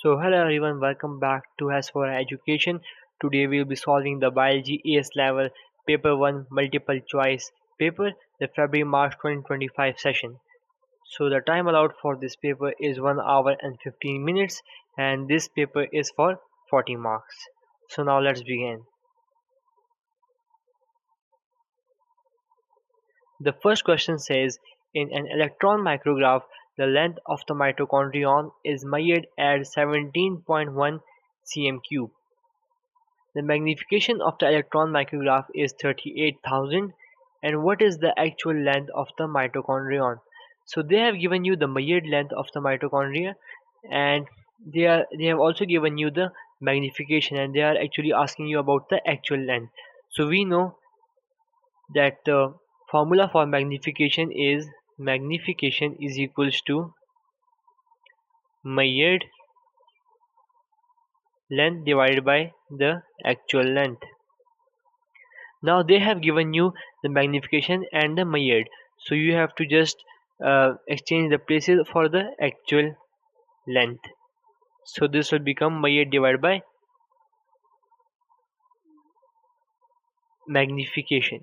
So hello everyone, welcome back to Hasvora Education. Today we will be solving the Biology AS level Paper 1 multiple choice paper, the February-March 2025 session. So the time allowed for this paper is 1 hour and 15 minutes and this paper is for 40 marks. So now let's begin. The first question says, in an electron micrograph, the length of the mitochondrion is measured at 17.1 cm3. The magnification of the electron micrograph is 38,000. And what is the actual length of the mitochondrion? So they have given you the measured length of the mitochondria, and they have also given you the magnification, and they are actually asking you about the actual length. So we know that the formula for magnification is equals to measured length divided by the actual length. Now they have given you the magnification and the measured, so you have to just exchange the places for the actual length. So this will become measured divided by magnification.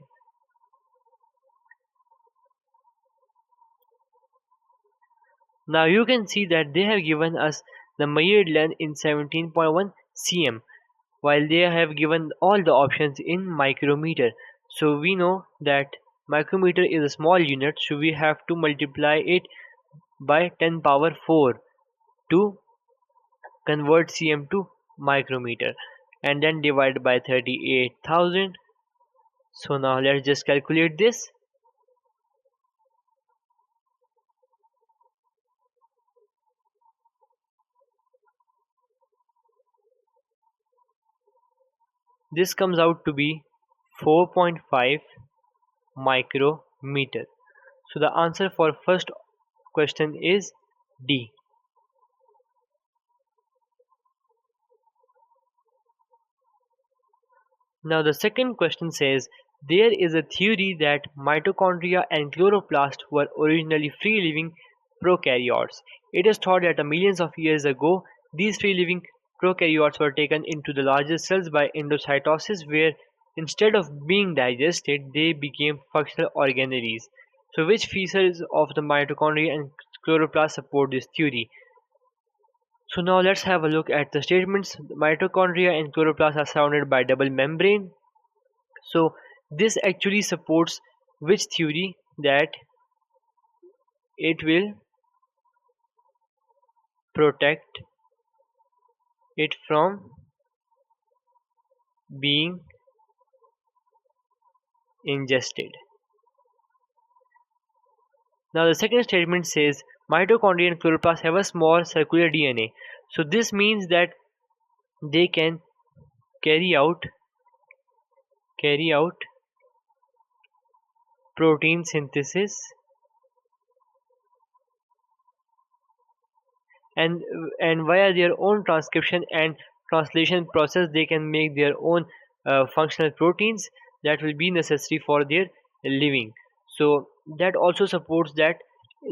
Now you can see that they have given us the measured length in 17.1 cm, while they have given all the options in micrometer. So we know that micrometer is a small unit, so we have to multiply it by 10 power 4 to convert cm to micrometer, and then divide by 38,000. So now let's just calculate this. This comes out to be 4.5 micrometer. So the answer for first question is D. Now the second question says, there is a theory that mitochondria and chloroplast were originally free-living prokaryotes. It is thought that millions of years ago, these free-living prokaryotes were taken into the larger cells by endocytosis, where instead of being digested, they became functional organelles. So which features of the mitochondria and chloroplast support this theory? So now let's have a look at the statements. Mitochondria and chloroplast are surrounded by double membrane. So this actually supports which theory? That it will protect it from being ingested. Now the second statement says mitochondria and chloroplast have a small circular DNA. So this means that they can carry out protein synthesis and via their own transcription and translation process they can make their own functional proteins that will be necessary for their living. So that also supports that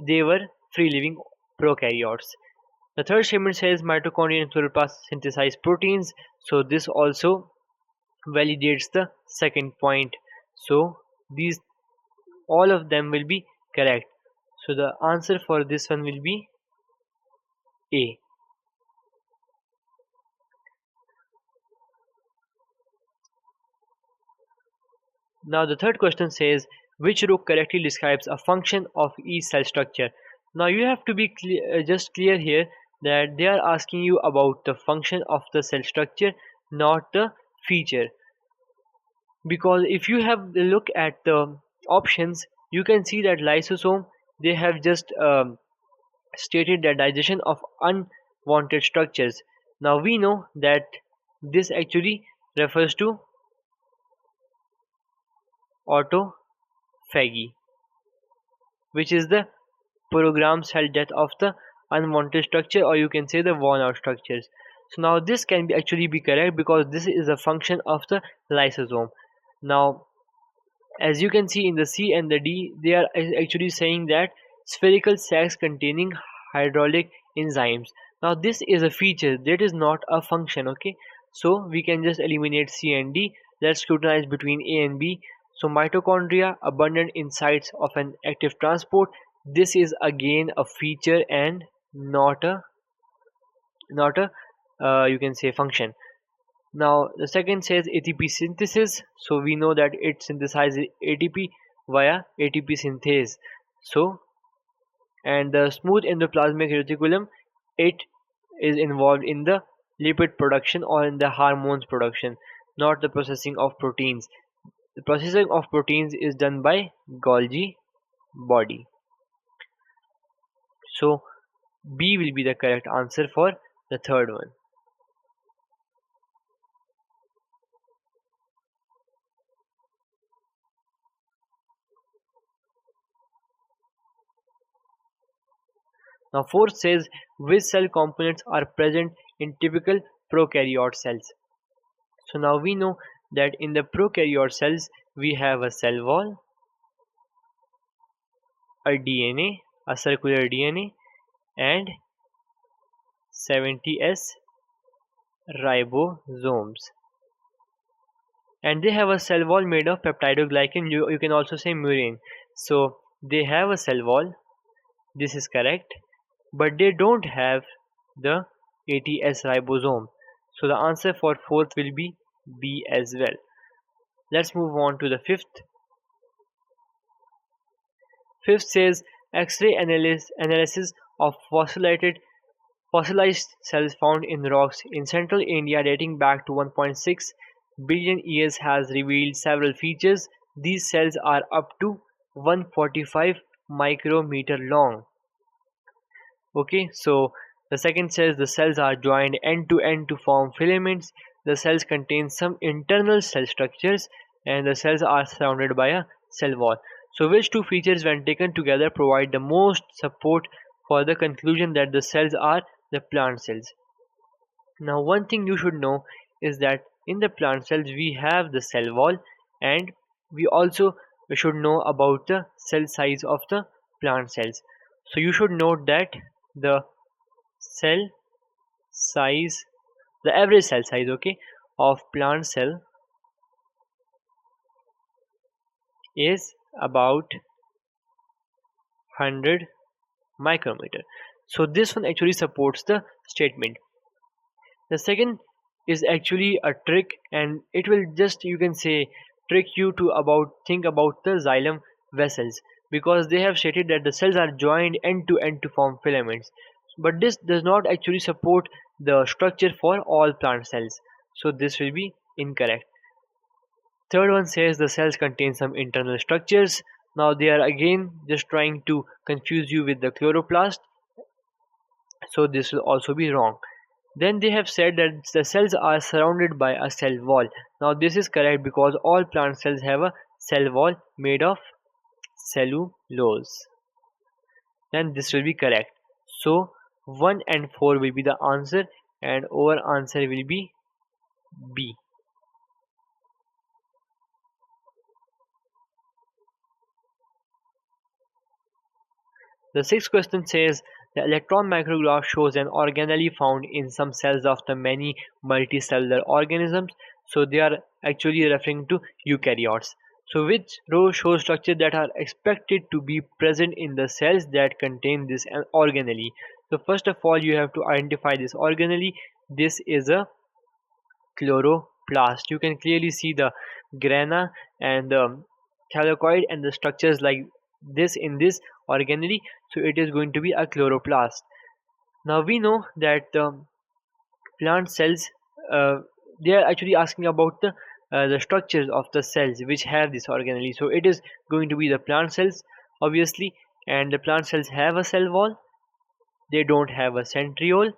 they were free living prokaryotes. The third statement says mitochondria and chloroplast synthesize proteins, so this also validates the second point. So these all of them will be correct. So the answer for this one will be A. Now the third question says, which row correctly describes a function of each cell structure? Now you have to be just clear here that they are asking you about the function of the cell structure, not the feature. Because if you have a look at the options, you can see that lysosome, they have just stated that digestion of unwanted structures. Now we know that this actually refers to autophagy, which is the programmed cell death of the unwanted structure, or you can say the worn out structures. So now this can be actually be correct because this is a function of the lysosome. Now as you can see in the C and the D, they are actually saying that spherical sacs containing hydraulic enzymes. Now this is a feature, that is not a function, okay? So we can just eliminate C and D. Let's scrutinize between A and B. So mitochondria abundant in sites of an active transport. This is again a feature and not a you can say function. Now the second says ATP synthesis. So we know that it synthesizes ATP via ATP synthase. So and the smooth endoplasmic reticulum, it is involved in the lipid production or in the hormones production, not the processing of proteins. The processing of proteins is done by Golgi body. So B will be the correct answer for the third one. Now fourth says which cell components are present in typical prokaryote cells. So now we know that in the prokaryote cells we have a cell wall, a DNA, a circular DNA, and 70s ribosomes. And they have a cell wall made of peptidoglycan, you can also say murine. So they have a cell wall, this is correct, but they don't have the 80s ribosome. So the answer for fourth will be B as well. Let's move on to the fifth. Fifth says X-ray analysis of fossilized cells found in rocks in central India dating back to 1.6 billion years has revealed several features. These cells are up to 145 micrometer long. Okay, so the second says the cells are joined end to end to form filaments. The cells contain some internal cell structures and the cells are surrounded by a cell wall. So which two features when taken together provide the most support for the conclusion that the cells are the plant cells? Now one thing you should know is that in the plant cells we have the cell wall, and we also should know about the cell size of the plant cells. So you should note that the cell size, the average cell size, okay, of plant cell is about 100 micrometer. So this one actually supports the statement. The second is actually a trick, and it will just, you can say, trick you to think about the xylem vessels, because they have stated that the cells are joined end to end to form filaments, but this does not actually support the structure for all plant cells, so this will be incorrect. Third one says the cells contain some internal structures. Now they are again just trying to confuse you with the chloroplast, so this will also be wrong. Then they have said that the cells are surrounded by a cell wall. Now this is correct because all plant cells have a cell wall made of cellulose. Then this will be correct. So 1 and 4 will be the answer, and our answer will be B. The sixth question says the electron micrograph shows an organelle found in some cells of the many multicellular organisms. So they are actually referring to eukaryotes. So which row shows structures that are expected to be present in the cells that contain this organelle? So first of all you have to identify this organelle. This is a chloroplast. You can clearly see the grana and the thylakoid and the structures like this in this organelle, so it is going to be a chloroplast. Now we know that plant cells, they are actually asking about the structures of the cells which have this organelle, so it is going to be the plant cells obviously, and the plant cells have a cell wall, they don't have a centriole.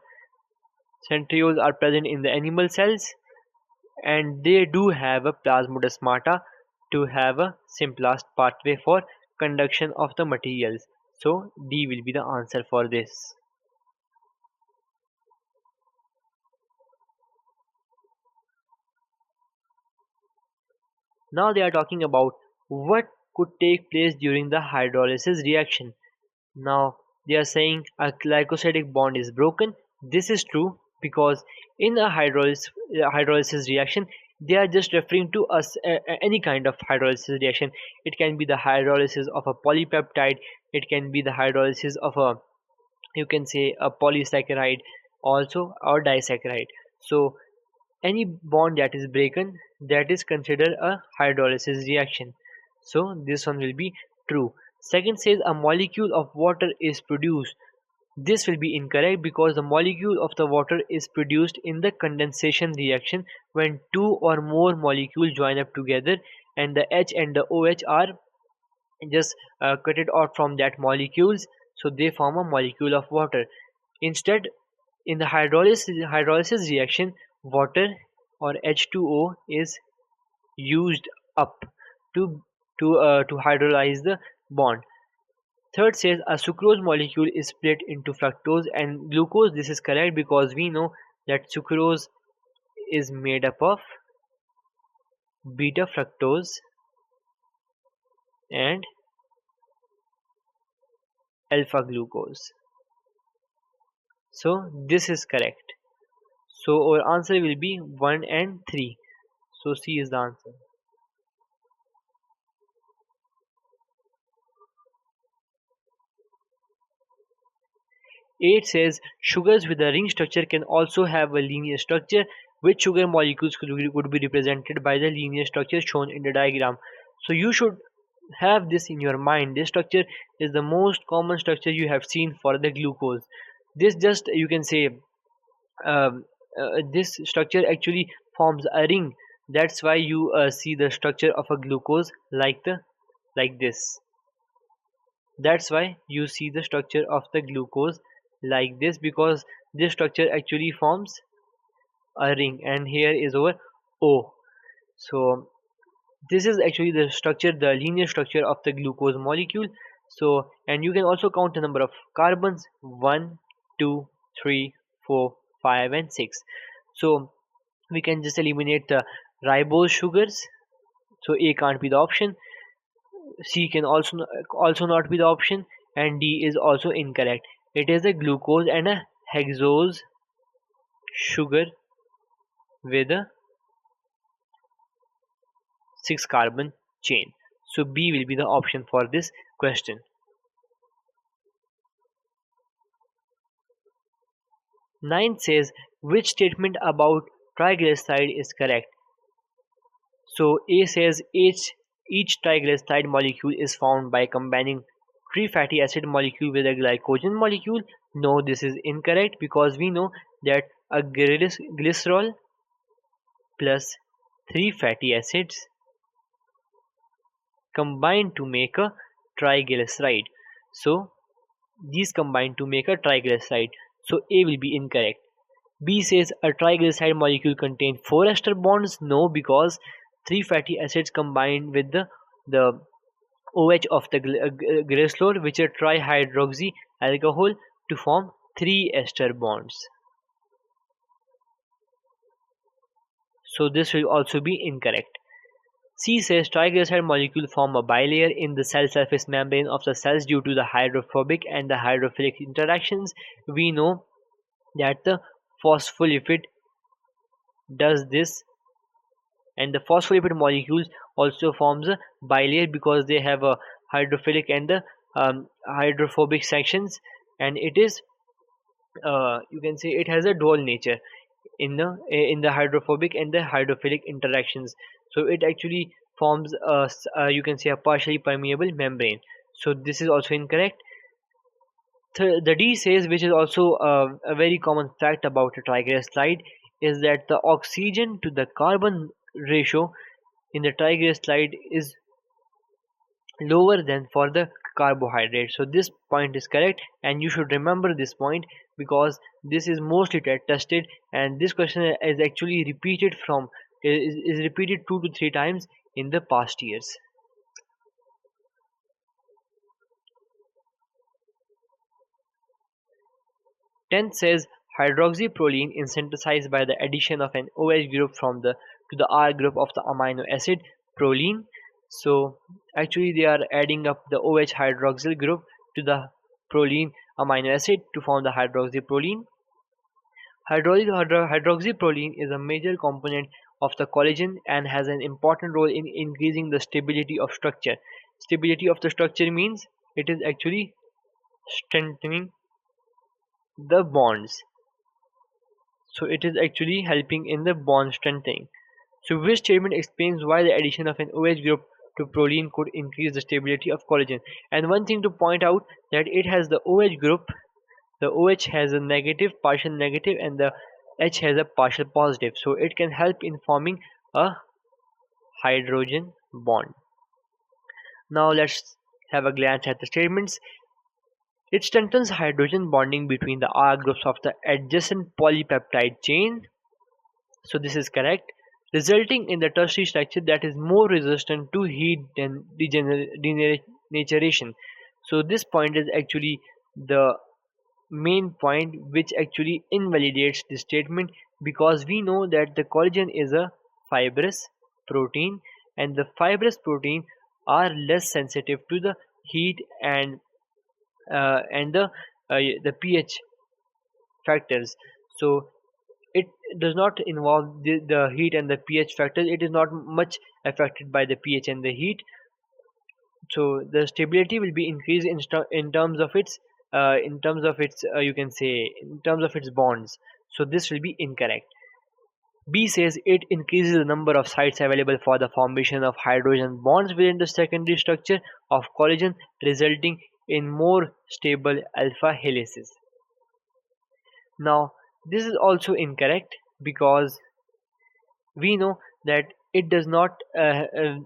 Centrioles are present in the animal cells, and they do have a plasmodesmata to have a simplest pathway for conduction of the materials. So D will be the answer for this. Now they are talking about what could take place during the hydrolysis reaction. Now they are saying a glycosidic bond is broken, This is true because in a hydrolysis reaction, they are just referring to any kind of hydrolysis reaction. It can be the hydrolysis of a polypeptide, it can be the hydrolysis of a, you can say, a polysaccharide also, or disaccharide. So any bond that is broken, that is considered a hydrolysis reaction. So this one will be true. Second says a molecule of water is produced. This will be incorrect because the molecule of the water is produced in the condensation reaction when two or more molecules join up together and the H and the OH are just cut it out from that molecules, so they form a molecule of water. Instead, in the hydrolysis reaction, water or H2O is used up to to hydrolyze the bond. Third says a sucrose molecule is split into fructose and glucose. This is correct because we know that sucrose is made up of beta fructose and alpha glucose. So this is correct. So our answer will be 1 and 3. So C is the answer. 8 says sugars with a ring structure can also have a linear structure. Which sugar molecules could be represented by the linear structure shown in the diagram? So you should have this in your mind. This structure is the most common structure you have seen for the glucose. This just, you can say, um, this structure actually forms a ring. That's why you see the structure of a glucose like this. That's why you see the structure of the glucose like this, because this structure actually forms a ring, and here is our O. So this is actually the structure, the linear structure of the glucose molecule. So, and you can also count the number of carbons: 1, 2, 3, 4, 5 and 6. So we can just eliminate the ribose sugars. So A can't be the option, C can also not be the option, and D is also incorrect. It is a glucose and a hexose sugar with a 6 carbon chain. So B will be the option for this question. 9 says which statement about triglyceride is correct? So A says each triglyceride molecule is found by combining three fatty acid molecule with a glycogen molecule. No, this is incorrect because we know that a glycerol plus three fatty acids combine to make a triglyceride. So these combine to make a triglyceride. So A will be incorrect. B says a triglyceride molecule contains 4 ester bonds. No, because 3 fatty acids combine with the OH of the glycerol, which is trihydroxy alcohol, to form 3 ester bonds. So this will also be incorrect. C says triglyceride molecules form a bilayer in the cell surface membrane of the cells due to the hydrophobic and the hydrophilic interactions. We know that the phospholipid does this, and the phospholipid molecules also forms a bilayer because they have a hydrophilic and the hydrophobic sections, and it is, you can say, it has a dual nature in the hydrophobic and the hydrophilic interactions. So it actually forms you can say, a partially permeable membrane. So this is also incorrect. The D says, which is also a very common fact about a triglyceride, is that the oxygen to the carbon ratio in the triglyceride is lower than for the carbohydrate. So this point is correct, and you should remember this point because this is mostly tested, and this question is actually repeated is repeated 2 to 3 times in the past years. 10 says hydroxyproline is synthesized by the addition of an OH group from the to the R group of the amino acid proline. So actually they are adding up the OH hydroxyl group to the proline amino acid to form the hydroxyproline. Hydroxyproline is a major component of the collagen and has an important role in increasing the stability of structure. Stability of the structure means it is actually strengthening the bonds. So it is actually helping in the bond strengthening. So which statement explains why the addition of an OH group to proline could increase the stability of collagen? And one thing to point out that it has the OH group. The OH has a negative, partial negative, and the H has a partial positive. So it can help in forming a hydrogen bond. Now let's have a glance at the statements. It strengthens hydrogen bonding between the R groups of the adjacent polypeptide chain. So this is correct, resulting in the tertiary structure that is more resistant to heat than denaturation. So this point is actually the main point which actually invalidates this statement, because we know that the collagen is a fibrous protein, and the fibrous protein are less sensitive to the heat and the pH factors. So it does not involve the heat and the pH factors. It is not much affected by the pH and the heat. So the stability will be increased in terms of its you can say in terms of its bonds. So this will be incorrect. B says it increases the number of sites available for the formation of hydrogen bonds within the secondary structure of collagen, resulting in more stable alpha helices. Now this is also incorrect, because we know that it does not the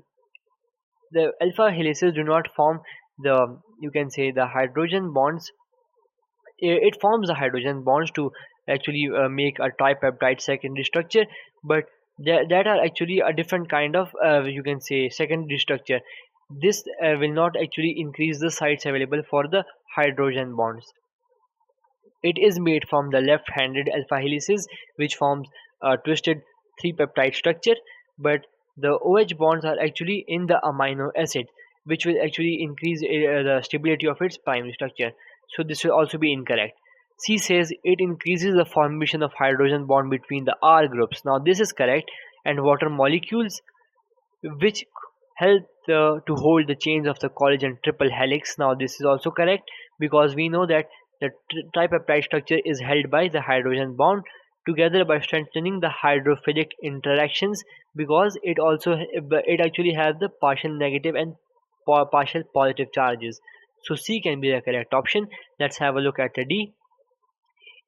alpha helices do not form the, you can say, the hydrogen bonds. It forms the hydrogen bonds to actually make a tripeptide secondary structure, but that are actually a different kind of you can say secondary structure. This will not actually increase the sites available for the hydrogen bonds. It is made from the left-handed alpha helices, which forms a twisted three-peptide structure, but the OH bonds are actually in the amino acid, which will actually increase the stability of its primary structure. So this will also be incorrect. C says it increases the formation of hydrogen bond between the R groups. Now this is correct, and water molecules which help to hold the chains of the collagen triple helix. Now this is also correct, because we know that the tripeptide structure is held by the hydrogen bond together by strengthening the hydrophilic interactions, because it actually has the partial negative and partial positive charges. So C can be the correct option. Let's have a look at the D.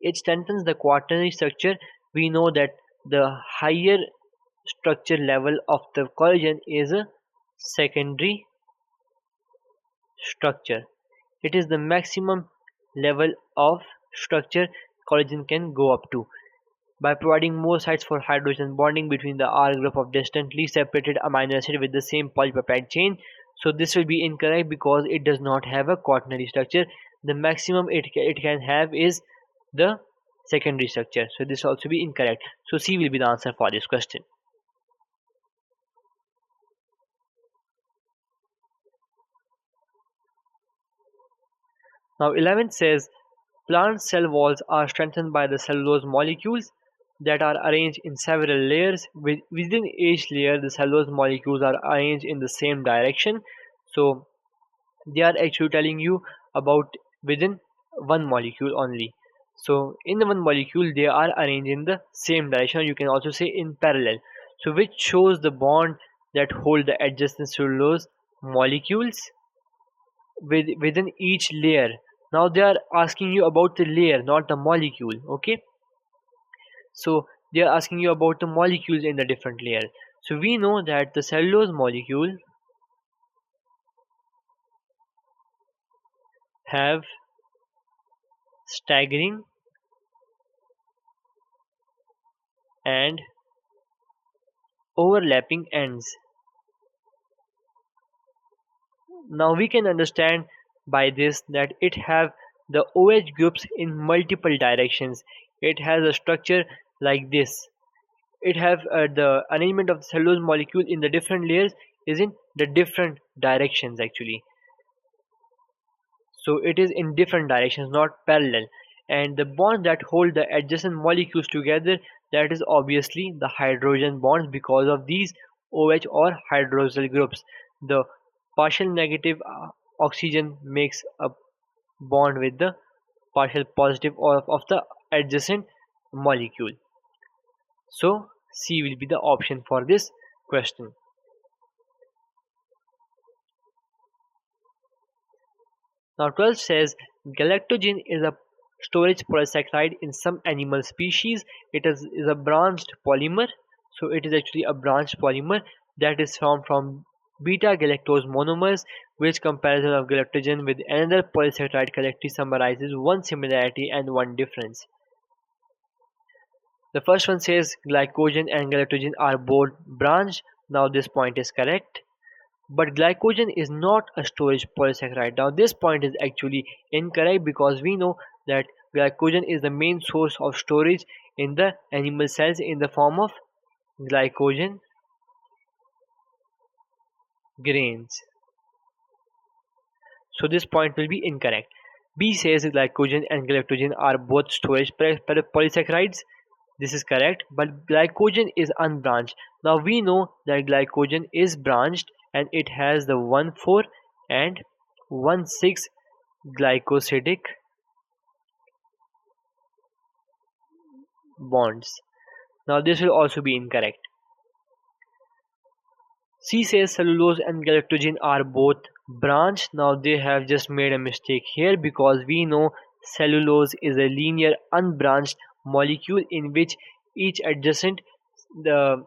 It strengthens the quaternary structure. We know that the higher structure level of the collagen is a secondary structure. It is the maximum level of structure collagen can go up to. By providing more sites for hydrogen bonding between the R group of distantly separated amino acid with the same polypeptide chain. So this will be incorrect, because it does not have a quaternary structure. The maximum it can have is the secondary structure. So this will also be incorrect. So C will be the answer for this question. Now 11th says plant cell walls are strengthened by the cellulose molecules that are arranged in several layers. Within each layer, the cellulose molecules are arranged in the same direction. So they are actually telling you about within one molecule only. So in the one molecule, they are arranged in the same direction. You can also say in parallel. So which shows the bond that hold the adjacent cellulose molecules within each layer. Now they are asking you about the layer, not the molecule. Okay, so they are asking you about the molecules in the different layer. So we know that the cellulose molecule have staggering and overlapping ends. Now we can understand by this that it have the OH groups in multiple directions. It has a structure like this. It have the arrangement of the cellulose molecule in the different layers is in the different directions actually. So it is in different directions, not parallel. and the bonds that hold the adjacent molecules together, that is obviously the hydrogen bonds because of these OH or hydroxyl groups. The partial negative oxygen makes a bond with the partial positive of the adjacent molecule. So C will be the option for this question. Now 12 says galactogen is a storage polysaccharide in some animal species. It is a branched polymer. So it is actually a branched polymer that is formed from beta galactose monomers, which comparison of galactogen with another polysaccharide correctly summarizes one similarity and one difference. The first one says glycogen and galactogen are both branched. Now this point is correct. But glycogen is not a storage polysaccharide. Now this point is actually incorrect because we know that glycogen is the main source of storage in the animal cells in the form of glycogen grains. So this point will be incorrect. B says glycogen and galactogen are both storage polysaccharides. This is correct, but glycogen is unbranched. Now we know that glycogen is branched and it has the 1,4 and 1,6 glycosidic bonds. Now this will also be incorrect. C says cellulose and galactogen are both branched. Now they have just made a mistake here because we know cellulose is a linear unbranched molecule in which each adjacent the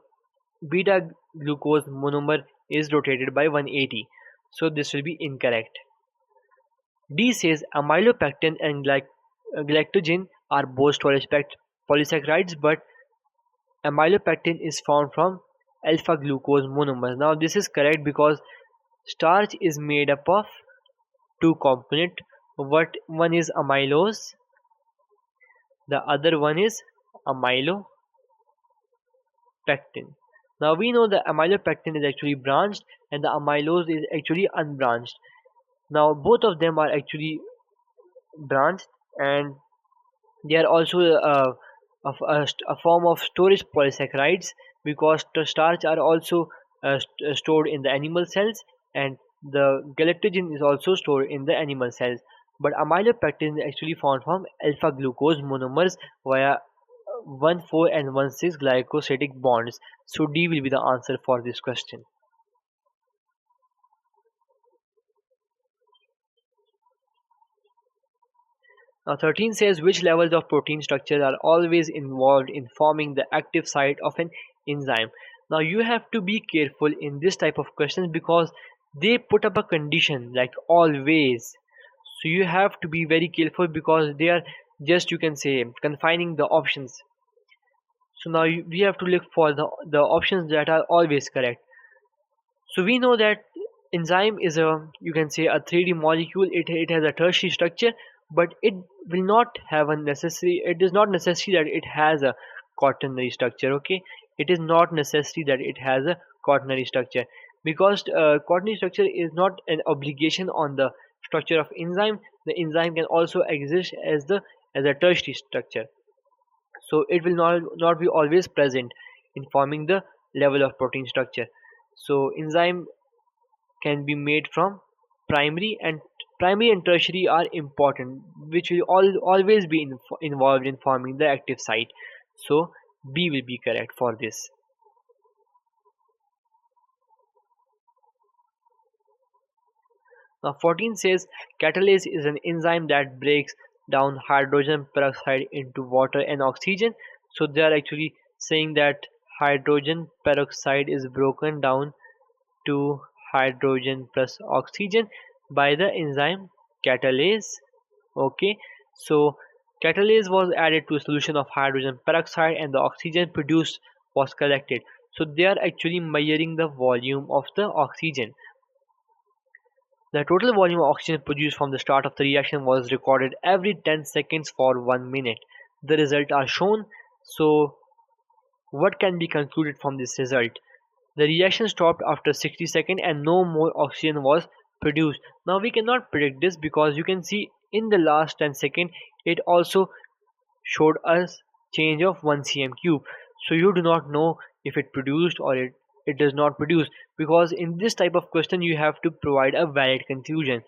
beta glucose monomer is rotated by 180. So this will be incorrect. D says amylopectin and galactogen are both storage polysaccharides, but amylopectin is found from alpha glucose monomers. Now this is correct because starch is made up of two components. One is amylose, the other one is amylopectin. Now we know the amylopectin is actually branched and the amylose is actually unbranched. Now both of them are actually branched and they are also a form of storage polysaccharides because the starch are also stored in the animal cells and the galactogen is also stored in the animal cells. But amylopectin is actually found from alpha glucose monomers via 1,4 and 1,6 glycosidic bonds. So D will be the answer for this question. Now 13 says which levels of protein structure are always involved in forming the active site of an enzyme. Now you have to be careful in this type of questions because they put up a condition like always. So you have to be very careful because they are just, you can say, confining the options. So now we have to look for the options that are always correct. So we know that enzyme is a, you can say, a 3D molecule. It has a tertiary structure, but it will not have a necessary, it is not necessary that it has a quaternary structure. Okay, it is not necessary that it has a quaternary structure because quaternary structure is not an obligation on the structure of enzyme. The enzyme can also exist as a tertiary structure, so it will not be always present in forming the level of protein structure. So enzyme can be made from primary, and primary and tertiary are important, which will always be involved in forming the active site. So B will be correct for this. Now 14 says catalase is an enzyme that breaks down hydrogen peroxide into water and oxygen. So they are actually saying that hydrogen peroxide is broken down to hydrogen plus oxygen by the enzyme catalase. Okay, so catalase was added to a solution of hydrogen peroxide and the oxygen produced was collected. So they are actually measuring the volume of the oxygen. The total volume of oxygen produced from the start of the reaction was recorded every 10 seconds for 1 minute. The results are shown. So what can be concluded from this result? The reaction stopped after 60 seconds and no more oxygen was produced. Now we cannot predict this because you can see in the last 10 seconds It also showed us change of 1 cm cube. So you do not know if it produced or it does not produce, because in this type of question you have to provide a valid conclusion.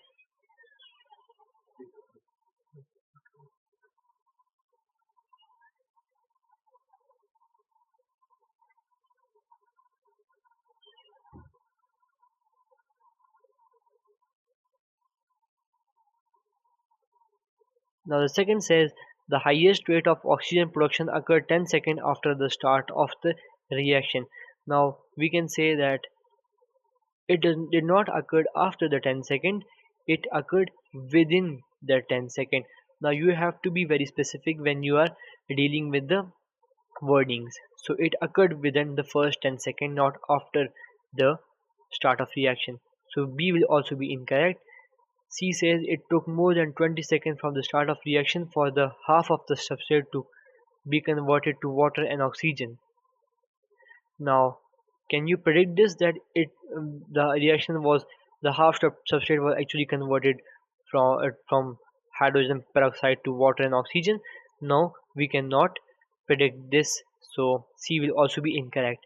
Now the second says the highest rate of oxygen production occurred 10 seconds after the start of the reaction. Now we can say that did not occur after the 10 second, it occurred within the 10 second. Now you have to be very specific when you are dealing with the wordings. So it occurred within the first 10 second, not after the start of reaction. So B will also be incorrect. C says it took more than 20 seconds from the start of reaction for the half of the substrate to be converted to water and oxygen. Now, can you predict this, that the reaction was the half substrate was actually converted from hydrogen peroxide to water and oxygen? No, we cannot predict this. So C will also be incorrect.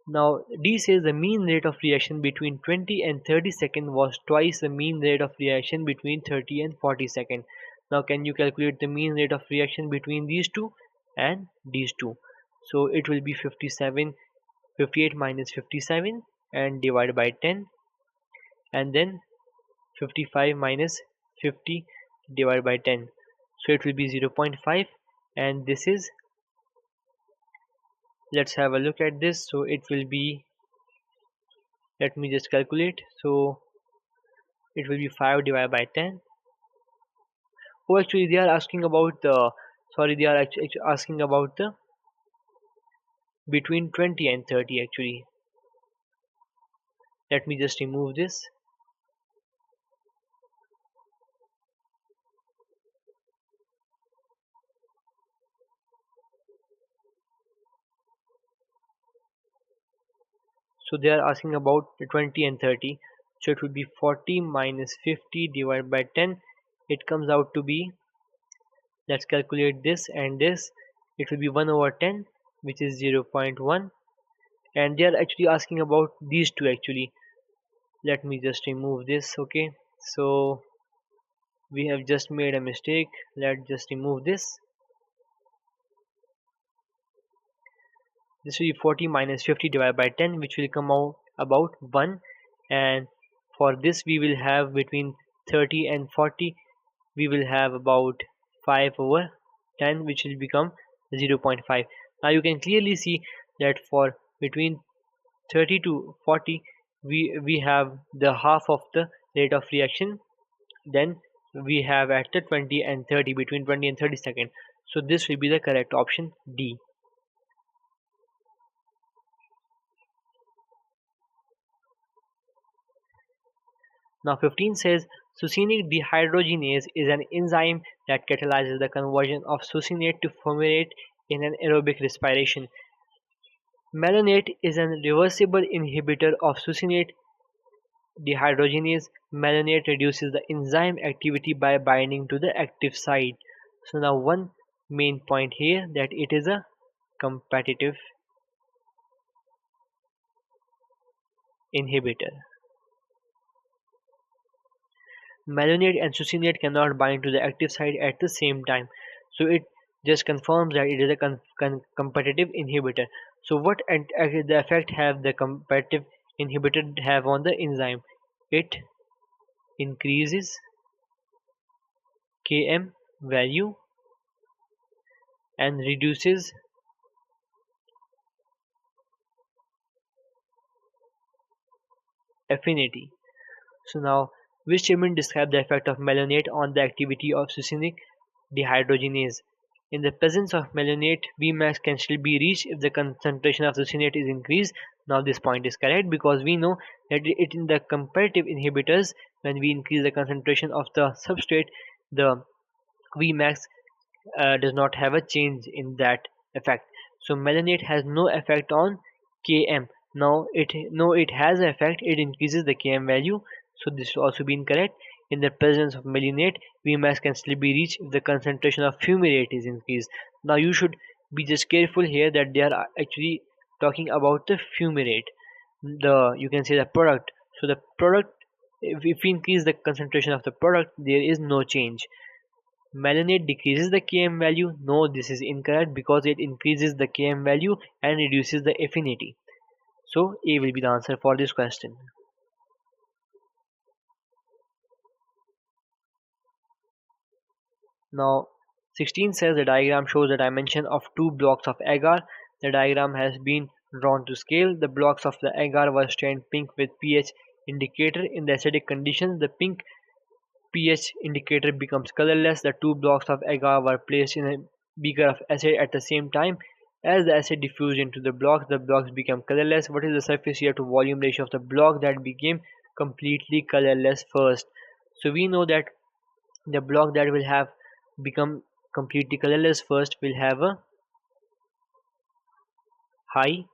Now D says the mean rate of reaction between 20 and 30 seconds was twice the mean rate of reaction between 30 and 40 seconds. Now can you calculate the mean rate of reaction between these two and these two? So it will be 58 minus 57 and divided by 10, and then 55 minus 50 divided by 10. So it will be 0.5, and this is, let's have a look at this. So it will be, let me just calculate. So it will be 5 divided by 10. Oh, actually they are asking about the, sorry, they are actually asking about the between 20 and 30 actually. Let me just remove this. So they are asking about the 20 and 30. So it will be 40 minus 50 divided by 10. It comes out to be, let's calculate this and this. It will be 1 over 10, which is 0.1. And they are actually asking about these two actually. Let me just remove this. Okay, so we have just made a mistake. Let's just remove this. This will be 40 minus 50 divided by 10, which will come out about 1. And for this we will have between 30 and 40, we will have about 5 over 10, which will become 0.5. Now you can clearly see that for between 30 to 40, we have the half of the rate of reaction. Then we have at the 20 and 30, between 20 and 30 seconds. So this will be the correct option, D. Now 15 says succinic dehydrogenase is an enzyme that catalyzes the conversion of succinate to fumarate in an aerobic respiration. Malonate is a reversible inhibitor of succinate dehydrogenase. Malonate reduces the enzyme activity by binding to the active site. So now one main point here, that it is a competitive inhibitor. Malonate and succinate cannot bind to the active site at the same time. So it just confirms that it is a competitive inhibitor. So what the effect have the competitive inhibitor have on the enzyme? It increases Km value and reduces affinity. So now, which statement describe the effect of malonate on the activity of succinic dehydrogenase? In the presence of malonate, Vmax can still be reached if the concentration of succinate is increased. Now this point is correct, because we know that it in the competitive inhibitors, when we increase the concentration of the substrate, the Vmax does not have a change in that effect. So malonate has no effect on Km. Now it has an effect, it increases the Km value. So this will also be incorrect. In the presence of melinate, Vmax can still be reached if the concentration of fumarate is increased. Now you should be just careful here that they are actually talking about the fumarate. You can say the product. So the product, if we increase the concentration of the product, there is no change. Melanate decreases the Km value. No, this is incorrect because it increases the Km value and reduces the affinity. So A will be the answer for this question. Now 16 says the diagram shows the dimension of two blocks of agar. The diagram has been drawn to scale. The blocks of the agar were stained pink with pH indicator. In the acidic conditions, the pink pH indicator becomes colorless. The two blocks of agar were placed in a beaker of acid at the same time. As the acid diffused into the blocks became colorless. What is the surface area to volume ratio of the block that became completely colorless first? So we know that the block that will have become completely colorless first will have a high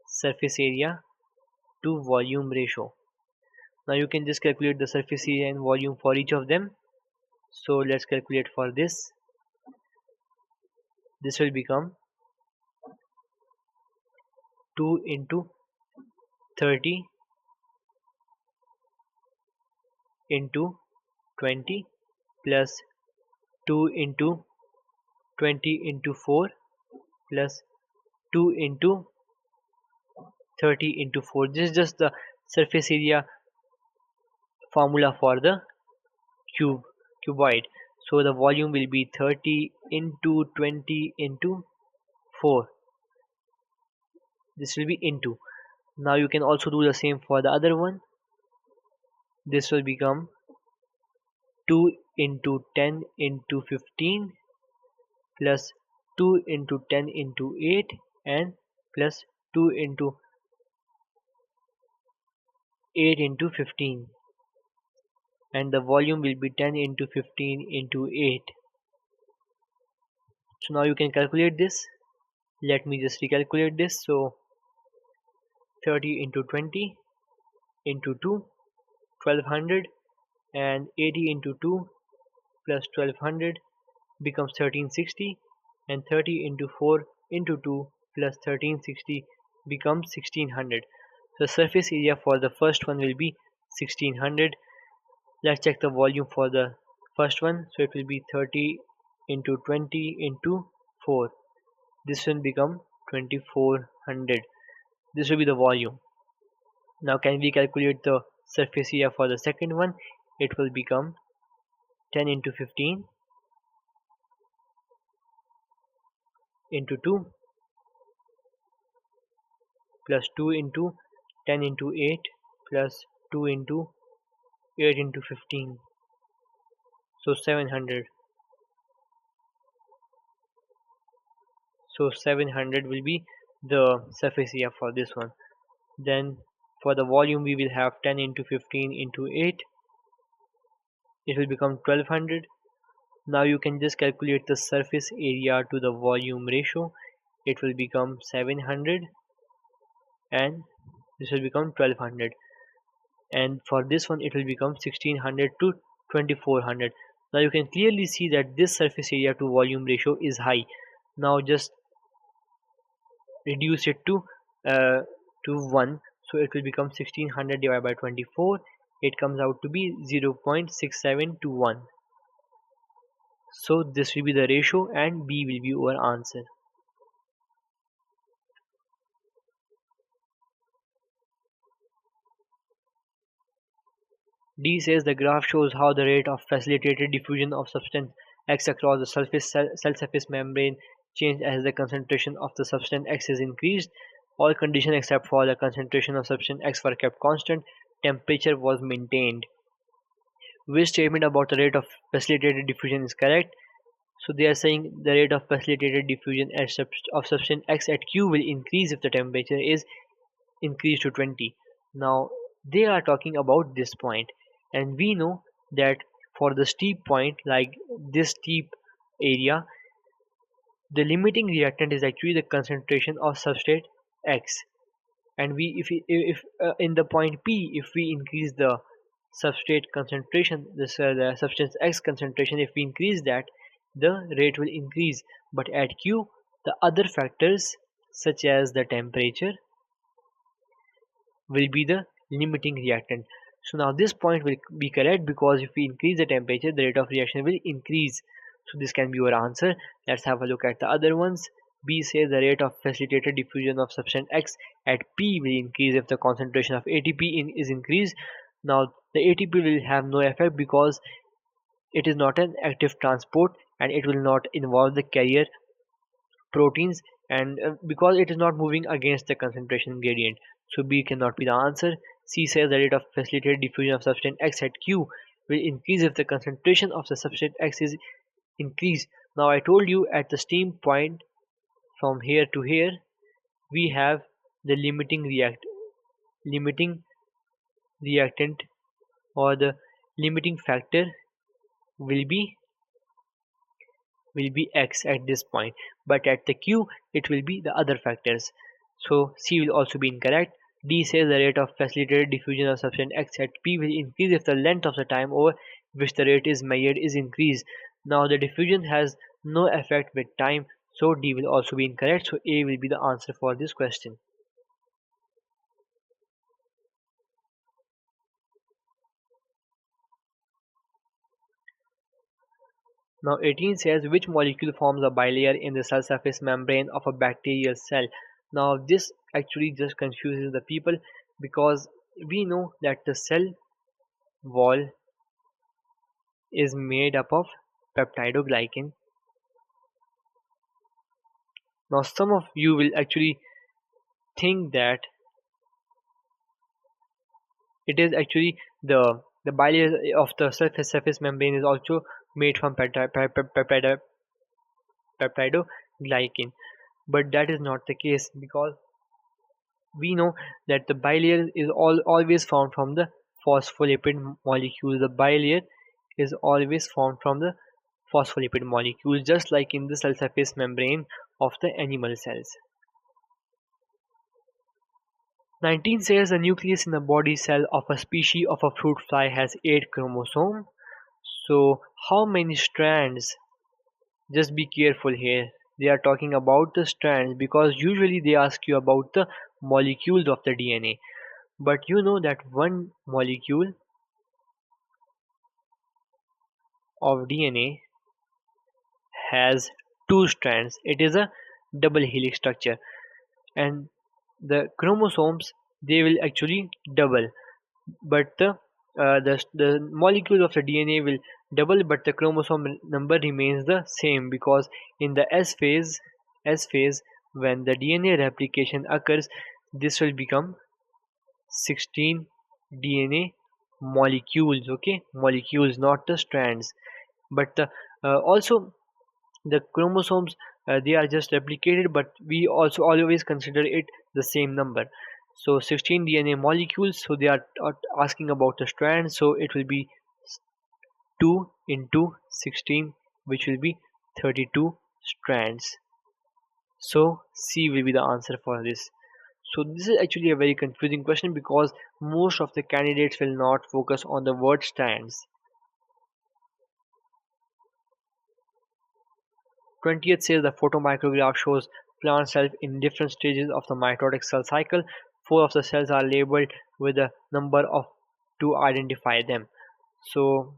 surface area to volume ratio. Now you can just calculate the surface area and volume for each of them. So let's calculate for this. This will become 2 into 30 into 20 plus 2 into 20 into 4 plus 2 into 30 into 4. This is just the surface area formula for the cuboid. So the volume will be 30 into 20 into 4. This will be into. Now you can also do the same for the other one. This will become 2 into 10 into 15 plus 2 into 10 into 8 and plus 2 into 8 into 15, and the volume will be 10 into 15 into 8. So now you can calculate this. Let me just recalculate this. So 30 into 20 into 2, 1200, and 80 into 2 plus 1200 becomes 1360, and 30 into 4 into 2 plus 1360 becomes 1600. So surface area for the first one will be 1600. Let's check the volume for the first one. So it will be 30 into 20 into 4. This will become 2400. This will be the volume. Now can we calculate the surface area for the second one? It will become 10 into 15 into 2 plus 2 into 10 into 8 plus 2 into 8 into 15. So 700. So 700 will be the surface area for this one. Then for the volume we will have 10 into 15 into 8. It will become 1200. Now you can just calculate the surface area to the volume ratio. It will become 700 and this will become 1200, and for this one it will become 1600 to 2400. Now you can clearly see that this surface area to volume ratio is high. Now just reduce it uh, to 1, so it will become 1600 divided by 24. It comes out to be 0.67 to 1. So this will be the ratio and B will be our answer. D says the graph shows how the rate of facilitated diffusion of substance X across the cell surface membrane changed as the concentration of the substance X is increased. All conditions except for the concentration of substance X were kept constant. Temperature was maintained. Which statement about the rate of facilitated diffusion is correct? So they are saying the rate of facilitated diffusion of substance X at Q will increase if the temperature is increased to 20. Now they are talking about this point, and we know that for the steep point like this steep area, the limiting reactant is actually the concentration of substrate X, and we if in the point P, if we increase the substrate concentration, the substance X concentration, if we increase that, the rate will increase. But at Q, the other factors such as the temperature will be the limiting reactant. So now this point will be correct, because if we increase the temperature, the rate of reaction will increase. So this can be your answer. Let's have a look at the other ones. B says the rate of facilitated diffusion of substance X at P will increase if the concentration of ATP is increased. Now the ATP will have no effect because it is not an active transport and it will not involve the carrier proteins, and because it is not moving against the concentration gradient. So B cannot be the answer. C says the rate of facilitated diffusion of substance X at Q will increase if the concentration of the substance X is increased. Now I told you at the steam point from here to here we have the limiting reactant, or the limiting factor will be X at this point, but at the Q it will be the other factors. So C will also be incorrect. D says the rate of facilitated diffusion of substance X at P will increase if the length of the time over which the rate is measured is increased. Now the diffusion has no effect with time, so D will also be incorrect. So A will be the answer for this question. Now 18 says which molecule forms a bilayer in the cell surface membrane of a bacterial cell. Now this actually just confuses the people, because we know that the cell wall is made up of peptidoglycan. Now some of you will actually think that it is actually the bilayer of the surface membrane is also made from peptidoglycan, but that is not the case, because we know that the bilayer is always found from the phospholipid molecule. The bilayer is always formed from the phospholipid molecules, just like in the cell surface membrane of the animal cells. 19 says the nucleus in the body cell of a species of a fruit fly has 8 chromosomes. So how many strands? Just be careful here. They are talking about the strands, because usually they ask you about the molecules of the DNA. But you know that one molecule of DNA has 2 strands. It is a double helix structure, and the chromosomes, they will actually double, but the molecule of the DNA will double, but the chromosome number remains the same, because in the S phase, when the DNA replication occurs, this will become 16 DNA molecules. Okay, molecules, not the strands. But also the chromosomes, they are just replicated, but we also always consider it the same number. So 16 DNA molecules, so they are asking about the strands, so it will be 2 into 16, which will be 32 strands. So C will be the answer for this. So this is actually a very confusing question, because most of the candidates will not focus on the word strands. 20th says the photomicrograph shows plant cells in different stages of the mitotic cell cycle. 4 of the cells are labeled with a number of to identify them. So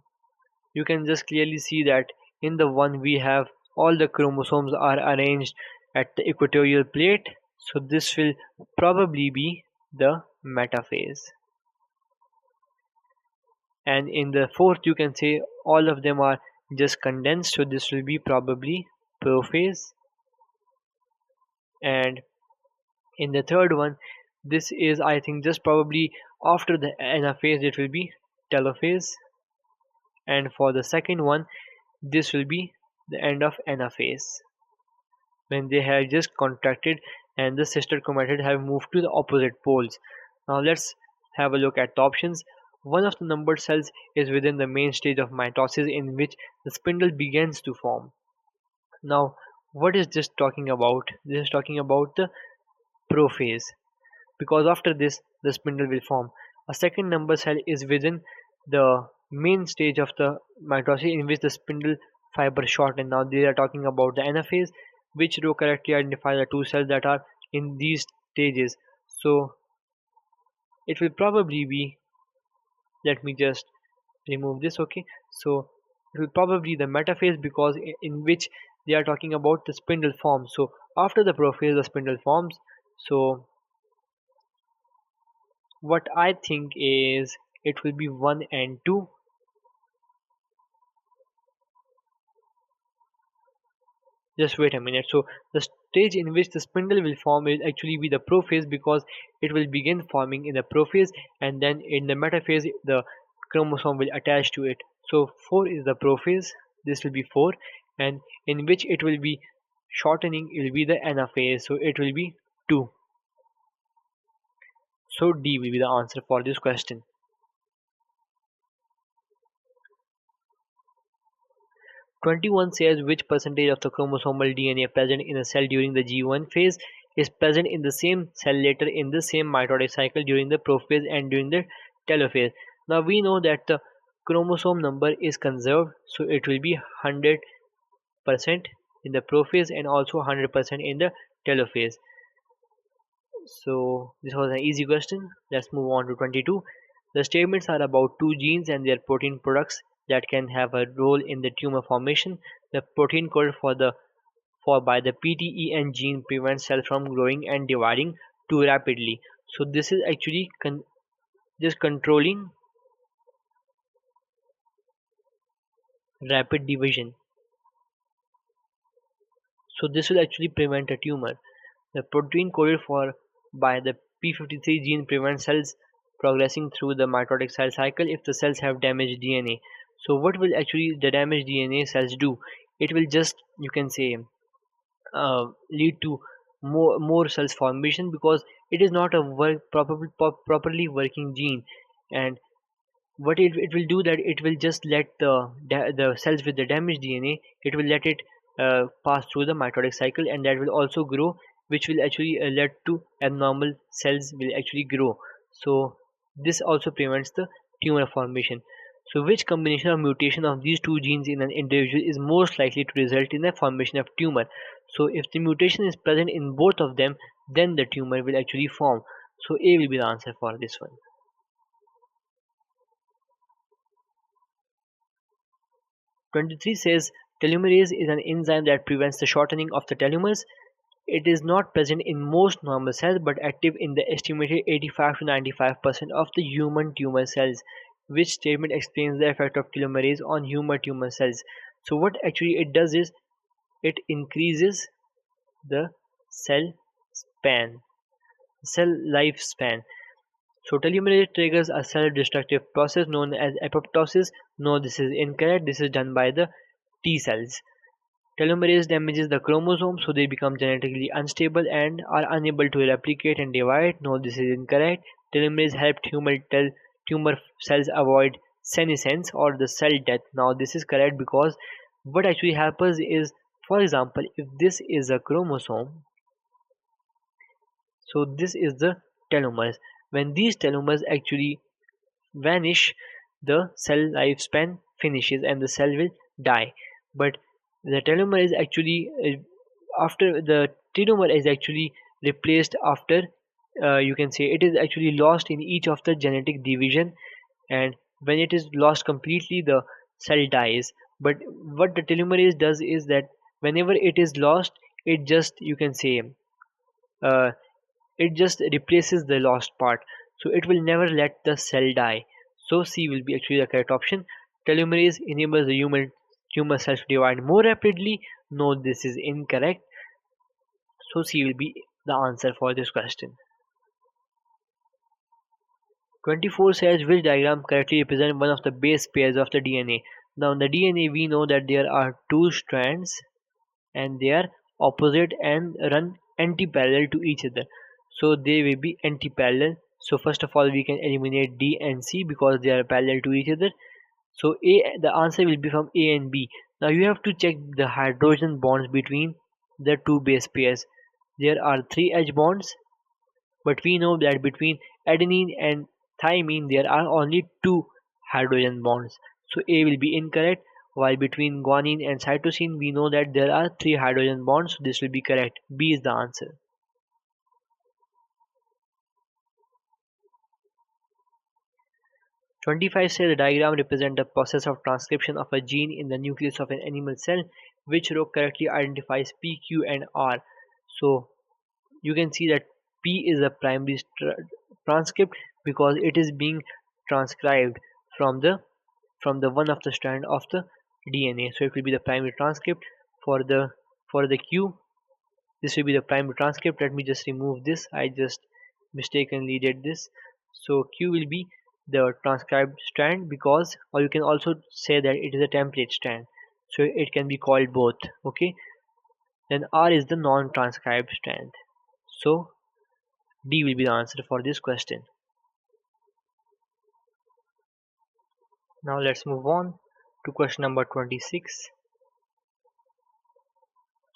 you can just clearly see that in the one we have all the chromosomes are arranged at the equatorial plate. So this will probably be the metaphase. And in the fourth, you can say all of them are just condensed, so this will be probably prophase. And in the third one, this is, I think, just probably after the anaphase, it will be telophase. And for the second one, this will be the end of anaphase, when they have just contracted and the sister chromatid have moved to the opposite poles. Now let's have a look at the options. One of the numbered cells is within the main stage of mitosis, in which the spindle begins to form. Now what is this talking about? This is talking about the prophase, because after this the spindle will form. A second number cell is within the main stage of the mitosis in which the spindle fiber shorten. Now they are talking about the anaphase, which row correctly identify the two cells that are in these stages. So it will probably be, let me just remove this, okay. So it will probably the metaphase, because in which they are talking about the spindle forms. So after the prophase the spindle forms. So what I think is it will be 1 and 2. Just wait a minute. So the stage in which the spindle will form will actually be the prophase, because it will begin forming in the prophase, and then in the metaphase the chromosome will attach to it. So 4 is the prophase. This will be 4, and in which it will be shortening, it will be the anaphase. So it will be 2. So D will be the answer for this question. 21 says which percentage of the chromosomal DNA present in a cell during the G1 phase is present in the same cell later in the same mitotic cycle during the prophase and during the telophase. Now we know that the chromosome number is conserved, so it will be 100% in the prophase and also 100% in the telophase. So this was an easy question. Let's move on to 22. The statements are about two genes and their protein products that can have a role in the tumor formation. The protein coded for by the PTEN gene prevents cell from growing and dividing too rapidly. So this is actually just controlling rapid division. So this will actually prevent a tumor. The protein coded for by the P53 gene prevents cells progressing through the mitotic cell cycle if the cells have damaged DNA. So what will actually the damaged DNA cells do? It will just, you can say, lead to more cells formation, because it is not a properly working gene. And what it will do, that it will just let the cells with the damaged DNA, it will let it pass through the mitotic cycle, and that will also grow, which will actually lead to abnormal cells will actually grow. So this also prevents the tumor formation. So which combination of mutation of these two genes in an individual is most likely to result in the formation of tumor? So if the mutation is present in both of them, then the tumor will actually form. So A will be the answer for this one. 23 says telomerase is an enzyme that prevents the shortening of the telomeres. It is not present in most normal cells but active in the estimated 85 to 95% of the human tumor cells. Which statement explains the effect of telomerase on human tumor cells? So what actually it does is it increases the cell span, cell lifespan. So telomerase triggers a cell destructive process known as apoptosis. No, this is incorrect. This is done by the T cells. Telomerase damages the chromosome, so they become genetically unstable and are unable to replicate and divide. No, this is incorrect. Telomerase help tumor cells avoid senescence or the cell death. Now this is correct, because what actually happens is, for example, if this is a chromosome, so this is the telomeres. When these telomeres actually vanish, the cell lifespan finishes and the cell will die. But the telomere is actually after the telomere is actually replaced after, you can say, it is actually lost in each of the genetic division, and when it is lost completely the cell dies. But what the telomerase does is that whenever it is lost, it just, you can say, uh, it just replaces the lost part, so it will never let the cell die. So C will be actually the correct option. Telomerase enables the human tumor cells to divide more rapidly. No, this is incorrect. So C will be the answer for this question. 24 says which diagram correctly represents one of the base pairs of the DNA. Now in the DNA we know that there are two strands and they are opposite and run anti-parallel to each other, so they will be anti-parallel. So first of all we can eliminate D and C because they are parallel to each other. So the answer will be from A and B. Now you have to check the hydrogen bonds between the two base pairs. There are 3 H bonds, but we know that between adenine and thymine there are only 2 hydrogen bonds. So A will be incorrect, while between guanine and cytosine we know that there are 3 hydrogen bonds, so this will be correct. B is the answer. 25 says the diagram represents the process of transcription of a gene in the nucleus of an animal cell. Which row correctly identifies P, Q, and R? So you can see that P is a primary transcript because it is being transcribed from the one of the strand of the DNA. So it will be the primary transcript. For the Q, this will be the primary transcript. Let me just remove this. I just mistakenly did this. So Q will be the transcribed strand, because, or you can also say that it is a template strand. So it can be called both. Okay. Then R is the non-transcribed strand. So D will be the answer for this question. Now let's move on to question number 26.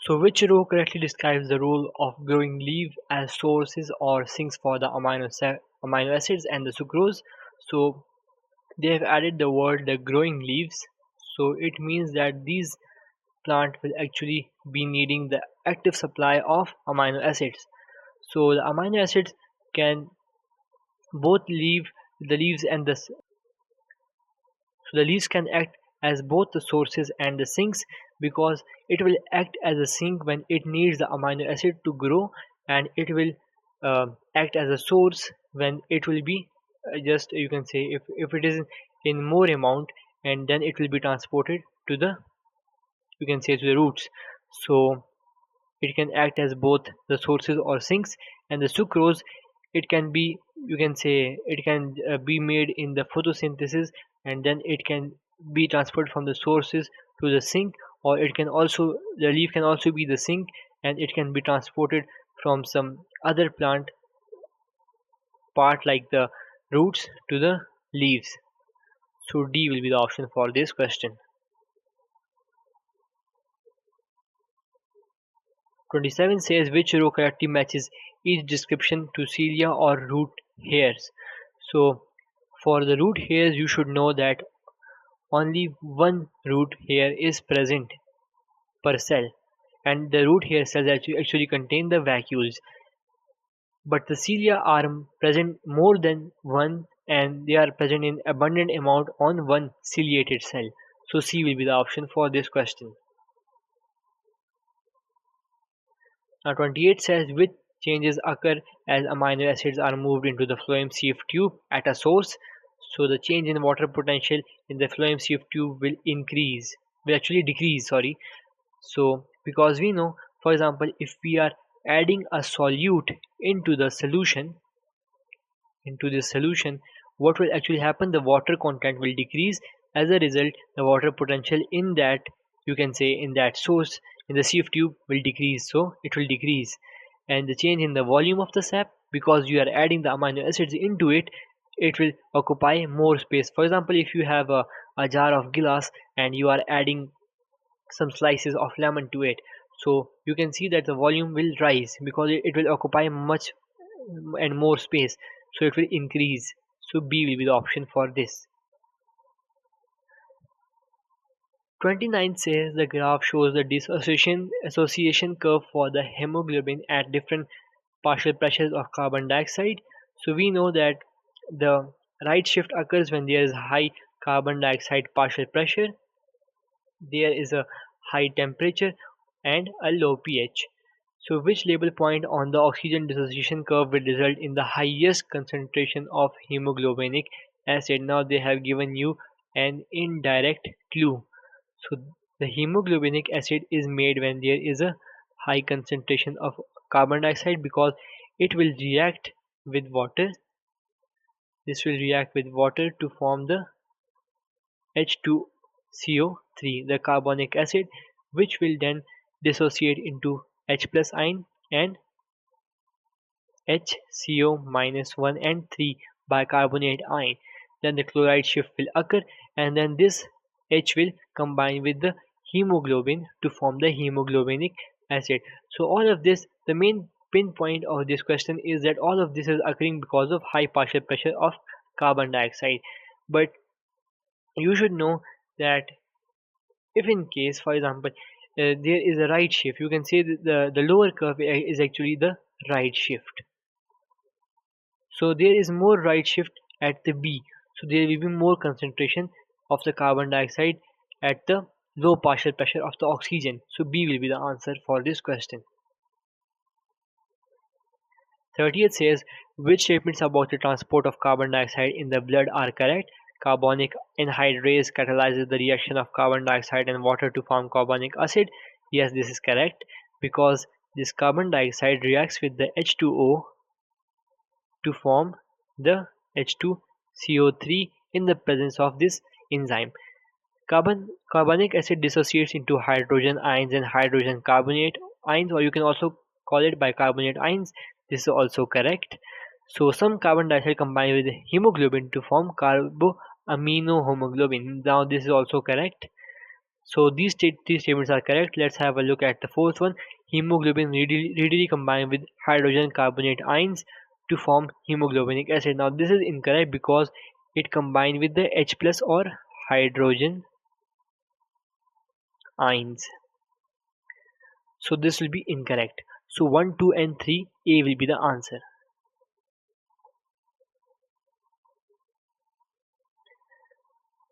So which row correctly describes the role of growing leaves as sources or sinks for the amino acids and the sucrose? So they have added the word the growing leaves. So it means that these plant will actually be needing the active supply of amino acids. So the amino acids can both leave the leaves and the So the leaves can act as both the sources and the sinks, because it will act as a sink when it needs the amino acid to grow, and it will act as a source when it will be just, you can say, if it is in more amount, and then it will be transported to the, you can say, to the roots. So it can act as both the sources or sinks. And the sucrose, it can be, you can say, it can be made in the photosynthesis, and then it can be transferred from the sources to the sink, or it can also, the leaf can also be the sink, and it can be transported from some other plant part like the roots to the leaves. So D will be the option for this question. 27 says which row correctly matches each description to cilia or root hairs. So for the root hairs, you should know that only one root hair is present per cell, and the root hair cells actually contain the vacuoles. But the cilia are present more than one, and they are present in abundant amount on one ciliated cell. So C will be the option for this question. Now 28 says which changes occur as amino acids are moved into the phloem sieve tube at a source. So the change in water potential in the phloem sieve tube will actually decrease, sorry. So because we know, for example, if we are adding a solute into the solution, what will actually happen? The water content will decrease. As a result, the water potential in that, you can say, in that source, in the sieve tube, will decrease. So it will decrease. And the change in the volume of the sap, because you are adding the amino acids into it, it will occupy more space. For example, if you have a jar of glass and you are adding some slices of lemon to it, so you can see that the volume will rise because it will occupy much and more space, so it will increase. So B will be the option for this. 29 says the graph shows the dissociation association curve for the hemoglobin at different partial pressures of carbon dioxide. So we know that the right shift occurs when there is high carbon dioxide partial pressure, there is a high temperature, and a low pH. So which label point on the oxygen dissociation curve will result in the highest concentration of hemoglobinic acid? Now they have given you an indirect clue. So the hemoglobinic acid is made when there is a high concentration of carbon dioxide, because it will react with water. This will react with water to form the H2CO3, the carbonic acid, which will then dissociate into H plus ion and HCO minus 1 and 3 bicarbonate ion. Then the chloride shift will occur, and then this H will combine with the hemoglobin to form the hemoglobinic acid. So all of this, the main pinpoint of this question is that all of this is occurring because of high partial pressure of carbon dioxide. But you should know that if in case, for example, there is a right shift, you can say that the lower curve is actually the right shift. So there is more right shift at the B. So there will be more concentration of the carbon dioxide at the low partial pressure of the oxygen. So B will be the answer for this question. 30th says which statements about the transport of carbon dioxide in the blood are correct? Carbonic anhydrase catalyzes the reaction of carbon dioxide and water to form carbonic acid. Yes, this is correct because this carbon dioxide reacts with the H2O to form the H2CO3 in the presence of this enzyme. Carbonic acid dissociates into hydrogen ions and hydrogen carbonate ions, or you can also call it bicarbonate ions. This is also correct. So some carbon dioxide combine with hemoglobin to form carboaminohemoglobin. Now this is also correct. So these statements are correct. Let's have a look at the fourth one. Hemoglobin readily combine with hydrogen carbonate ions to form hemoglobinic acid. Now this is incorrect because it combined with the H plus or hydrogen ions. So this will be incorrect. So 1, 2 and 3, A will be the answer.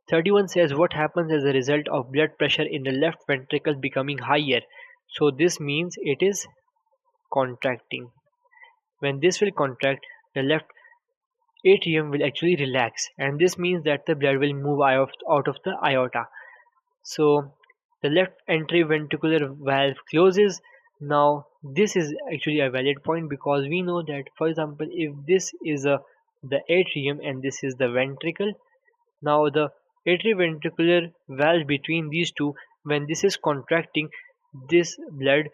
31 says what happens as a result of blood pressure in the left ventricle becoming higher. So this means it is contracting. When this will contract, the left atrium will actually relax, and this means that the blood will move out of the aorta. So the left ventricular valve closes. Now this is actually a valid point because we know that, for example, if this is the atrium and this is the ventricle, now the atrioventricular valve between these two, when this is contracting, this blood,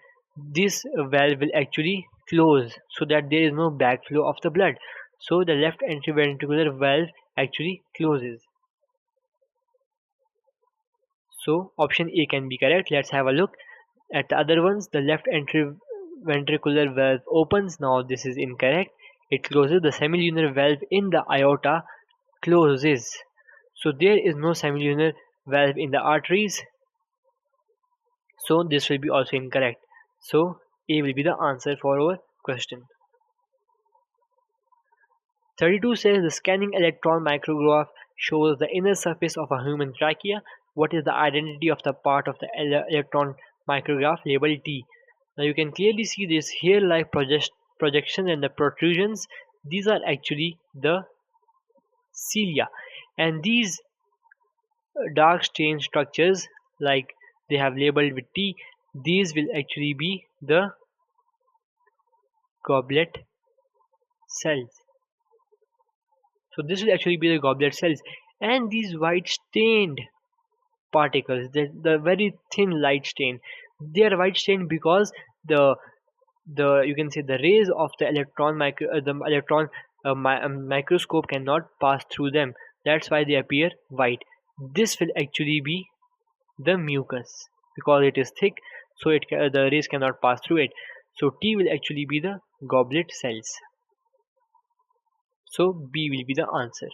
this valve will actually close so that there is no backflow of the blood. So the left atrioventricular valve actually closes. So option A can be correct. Let's have a look at the other ones. The left ventricular valve opens. Now this is incorrect. It closes. The semilunar valve in the aorta closes. So there is no semilunar valve in the arteries. So this will be also incorrect. So A will be the answer for our question. 32 says the scanning electron micrograph shows the inner surface of a human trachea. What is the identity of the part of the electron micrograph labeled T? Now you can clearly see this hair-like projections and the protrusions. These are actually the cilia, and these dark stain structures, like they have labeled with T, these will actually be the goblet cells. So this will actually be the goblet cells, and these white stained particles, the very thin light stain, they are white stained because the you can say the rays of the electron microscope cannot pass through them. That's why they appear white. This will actually be the mucus because it is thick, so the rays cannot pass through it. So T will actually be the goblet cells. So B will be the answer.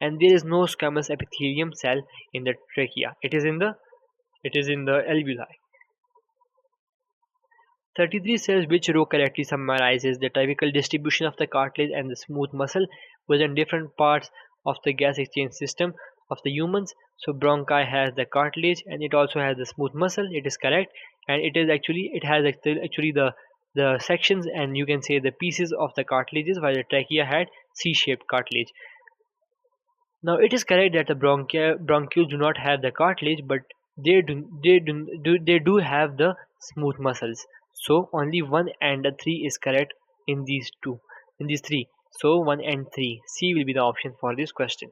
And there is no squamous epithelium cell in the trachea. It is in the alveoli. 33 says which row correctly summarizes the typical distribution of the cartilage and the smooth muscle within different parts of the gas exchange system of the humans. So bronchi has the cartilage and it also has the smooth muscle. It is correct, and it has actually the sections, and you can say the pieces of the cartilages, while the trachea had C-shaped cartilage. Now it is correct that the bronchioles do not have the cartilage, but they do have the smooth muscles. So only 1 and 3 is correct in these three. So 1 and 3. C will be the option for this question.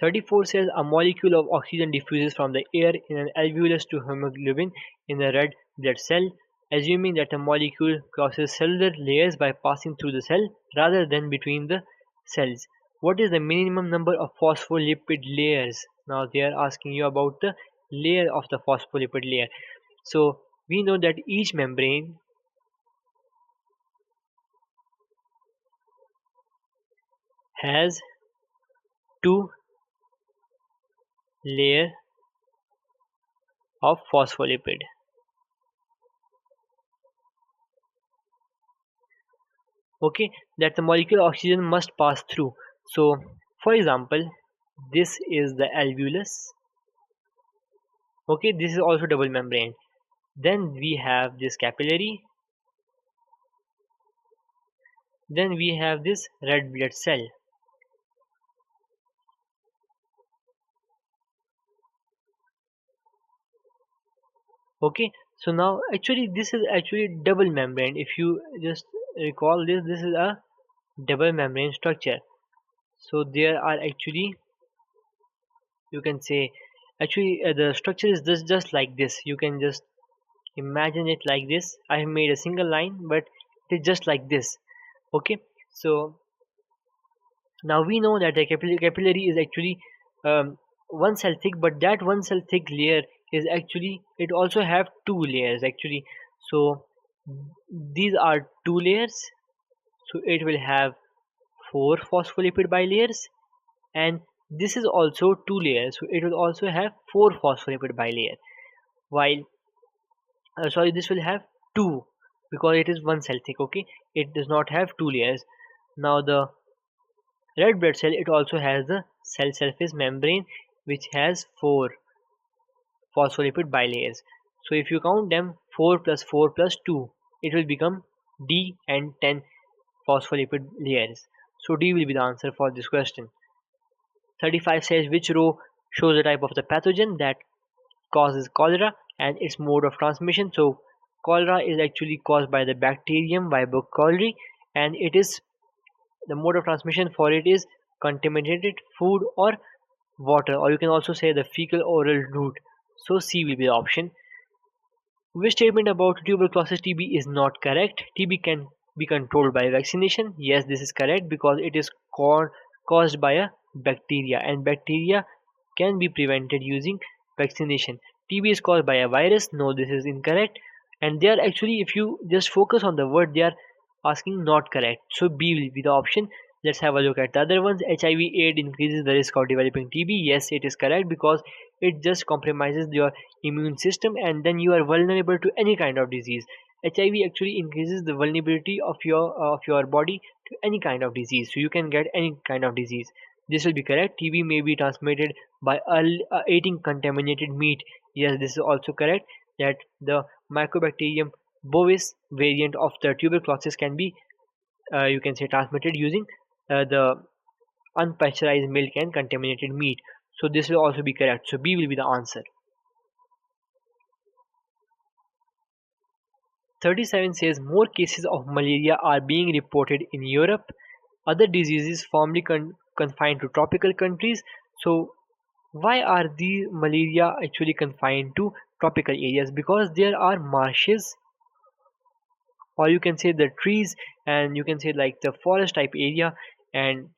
34 says a molecule of oxygen diffuses from the air in an alveolus to hemoglobin in a red blood cell, assuming that a molecule crosses cellular layers by passing through the cell rather than between the cells. What is the minimum number of phospholipid layers? Now they are asking you about the layer of the phospholipid layer. So we know that each membrane has two layer of phospholipid. Okay, that the molecule oxygen must pass through. So for example, this is the alveolus. Okay, this is also double membrane. Then we have this capillary. Then we have this red blood cell. Okay, so now actually this is actually double membrane. If you just recall this, this is a double membrane structure. So there are actually, you can say, actually the structure is just like this. You can just imagine it like this. I have made a single line, but it is just like this. Okay, so now we know that the capillary is actually one cell thick, but that one cell thick layer is actually, it also have two layers actually. So these are two layers, so it will have four phospholipid bilayers, and this is also two layers, so it will also have four phospholipid bilayer. While sorry, this will have two because it is one cell thick. Okay, it does not have two layers. Now the red blood cell, it also has the cell surface membrane which has four phospholipid bilayers. So if you count them, 4 plus 4 plus 2, it will become D and 10 phospholipid layers. So D will be the answer for this question. 35 says which row shows the type of the pathogen that causes cholera and its mode of transmission. So cholera is actually caused by the bacterium Vibrio cholerae, and it is, the mode of transmission for it is contaminated food or water, or you can also say the fecal oral route. So C will be the option. Which statement about tuberculosis TB is not correct? TB can be controlled by vaccination. Yes, this is correct because it is caused by a bacteria, and bacteria can be prevented using vaccination. TB is caused by a virus. No, this is incorrect. And they are actually, if you just focus on the word, they are asking not correct. So B will be the option. Let's have a look at the other ones. HIV/AIDS increases the risk of developing TB. Yes, it is correct because it just compromises your immune system, and then you are vulnerable to any kind of disease. HIV actually increases the vulnerability of your body to any kind of disease, so you can get any kind of disease. This will be correct. TB may be transmitted by eating contaminated meat. Yes, this is also correct, that the Mycobacterium bovis variant of the tuberculosis can be, you can say, transmitted using the unpasteurized milk and contaminated meat. So this will also be correct. So B will be the answer. 37 says more cases of malaria are being reported in Europe. Other diseases formerly confined to tropical countries. So why are the malaria actually confined to tropical areas? Because there are marshes, or you can say the trees, and you can say like the forest type area, and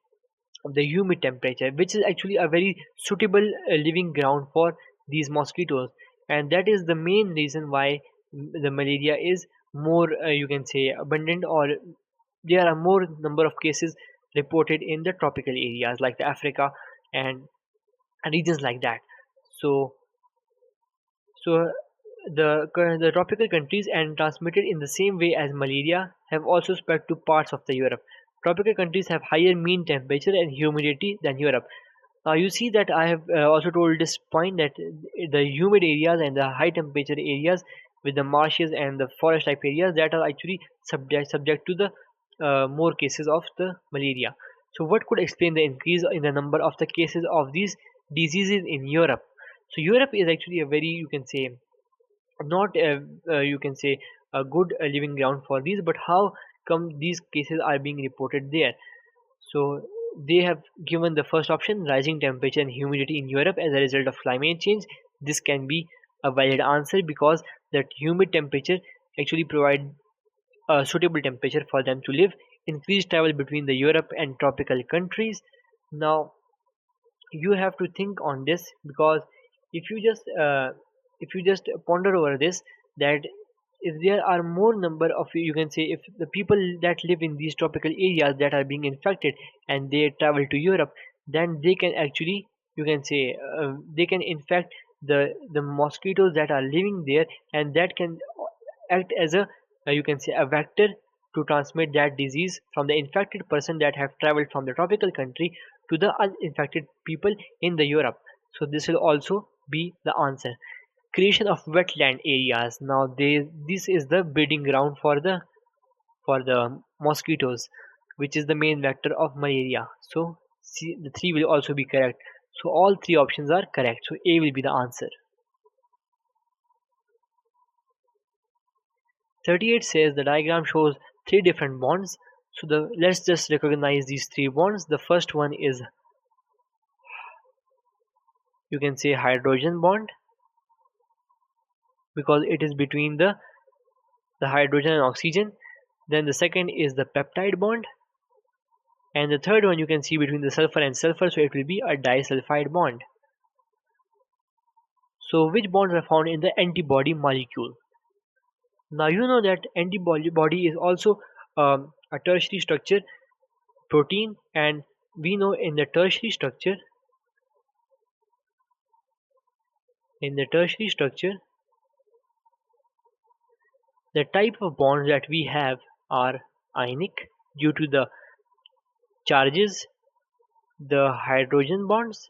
the humid temperature, which is actually a very suitable living ground for these mosquitoes, and that is the main reason why the malaria is more, you can say, abundant, or there are more number of cases reported in the tropical areas like the Africa and regions like that. So the tropical countries and transmitted in the same way as malaria have also spread to parts of the Europe. Tropical countries have higher mean temperature and humidity than Europe. You see that I have also told this point that the humid areas and the high temperature areas with the marshes and the forest type areas, that are actually subject to the more cases of the malaria. So what could explain the increase in the number of the cases of these diseases in Europe? So Europe is actually a very, you can say, not you can say a good living ground for these, but how come these cases are being reported there? So they have given the first option, rising temperature and humidity in Europe as a result of climate change. This can be a valid answer because that humid temperature actually provide a suitable temperature for them to live. Increased travel between the Europe and tropical countries. Now you have to think on this, because if you just ponder over this, that if there are more number of, you can say, if the people that live in these tropical areas that are being infected and they travel to Europe, then they can actually, you can say, they can infect the mosquitoes that are living there, and that can act as a, you can say, a vector to transmit that disease from the infected person that have traveled from the tropical country to the uninfected people in the Europe. So this will also be the answer. Creation of wetland areas. Now this is the breeding ground for the mosquitoes, which is the main vector of malaria. So the three will also be correct. So all three options are correct. So A will be the answer. 38 says the diagram shows three different bonds. So let's just recognize these three bonds. The first one is, you can say, hydrogen bond, because it is between the hydrogen and oxygen. Then the second is the peptide bond, and the third one you can see between the sulfur and sulfur, so it will be a disulfide bond. So which bonds are found in the antibody molecule? Now you know that antibody is also a tertiary structure protein, and we know in the tertiary structure, the type of bonds that we have are ionic due to the charges, the hydrogen bonds,